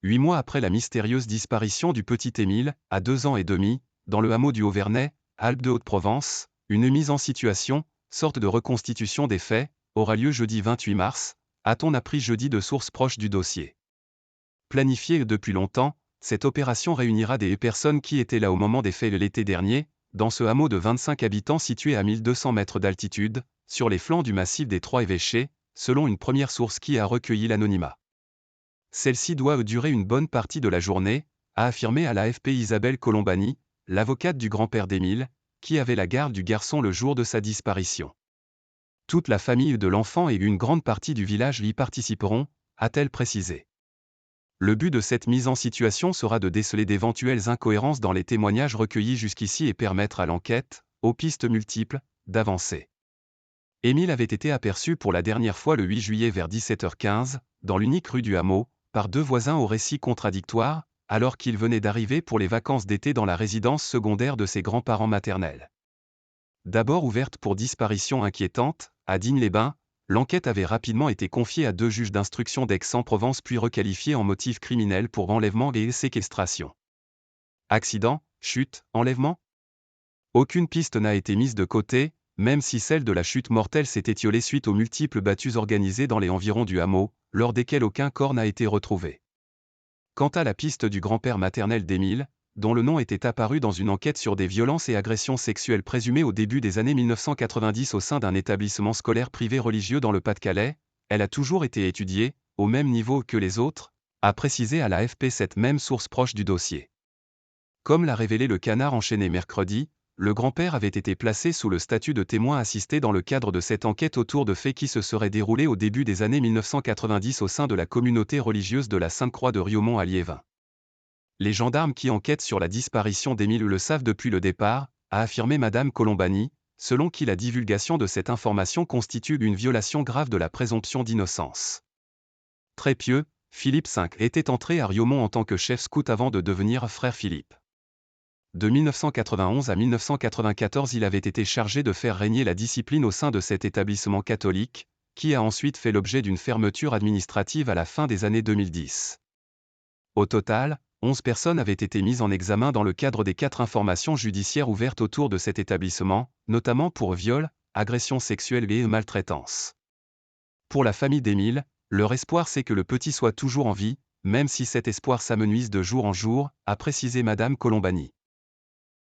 8 mois après la mystérieuse disparition du petit Émile, à 2 ans et demi, dans le hameau du Haut-Vernay, Alpes de Haute-Provence, une mise en situation, sorte de reconstitution des faits, aura lieu jeudi 28 mars, a-t-on appris jeudi de sources proches du dossier. Planifiée depuis longtemps, cette opération réunira des personnes qui étaient là au moment des faits l'été dernier, dans ce hameau de 25 habitants situé à 1200 mètres d'altitude, sur les flancs du massif des Trois-Évêchés, selon une première source qui a recueilli l'anonymat. Celle-ci doit durer une bonne partie de la journée, a affirmé à l'AFP Isabelle Colombani, l'avocate du grand-père d'Émile, qui avait la garde du garçon le jour de sa disparition. Toute la famille de l'enfant et une grande partie du village y participeront, a-t-elle précisé. Le but de cette mise en situation sera de déceler d'éventuelles incohérences dans les témoignages recueillis jusqu'ici et permettre à l'enquête, aux pistes multiples, d'avancer. Émile avait été aperçu pour la dernière fois le 8 juillet vers 17h15, dans l'unique rue du hameau, par deux voisins aux récits contradictoires, alors qu'il venait d'arriver pour les vacances d'été dans la résidence secondaire de ses grands-parents maternels. D'abord ouverte pour disparition inquiétante, à Digne-les-Bains, l'enquête avait rapidement été confiée à deux juges d'instruction d'Aix-en-Provence puis requalifiée en motif criminel pour enlèvement et séquestration. Accident, chute, enlèvement ? Aucune piste n'a été mise de côté, même si celle de la chute mortelle s'est étiolée suite aux multiples battues organisées dans les environs du hameau, lors desquelles aucun corps n'a été retrouvé. Quant à la piste du grand-père maternel d'Émile, dont le nom était apparu dans une enquête sur des violences et agressions sexuelles présumées au début des années 1990 au sein d'un établissement scolaire privé religieux dans le Pas-de-Calais, elle a toujours été étudiée, au même niveau que les autres, a précisé à l'AFP cette même source proche du dossier. Comme l'a révélé le Canard enchaîné mercredi, le grand-père avait été placé sous le statut de témoin assisté dans le cadre de cette enquête autour de faits qui se seraient déroulés au début des années 1990 au sein de la communauté religieuse de la Sainte-Croix de Riaumont à Liévin. Les gendarmes qui enquêtent sur la disparition d'Émile le savent depuis le départ, a affirmé Madame Colombani, selon qui la divulgation de cette information constitue une violation grave de la présomption d'innocence. Très pieux, Philippe V était entré à Riaumont en tant que chef scout avant de devenir frère Philippe. De 1991 à 1994, il avait été chargé de faire régner la discipline au sein de cet établissement catholique, qui a ensuite fait l'objet d'une fermeture administrative à la fin des années 2010. Au total, 11 personnes avaient été mises en examen dans le cadre des 4 informations judiciaires ouvertes autour de cet établissement, notamment pour viol, agression sexuelle et maltraitance. Pour la famille d'Émile, leur espoir c'est que le petit soit toujours en vie, même si cet espoir s'amenuise de jour en jour, a précisé Madame Colombani.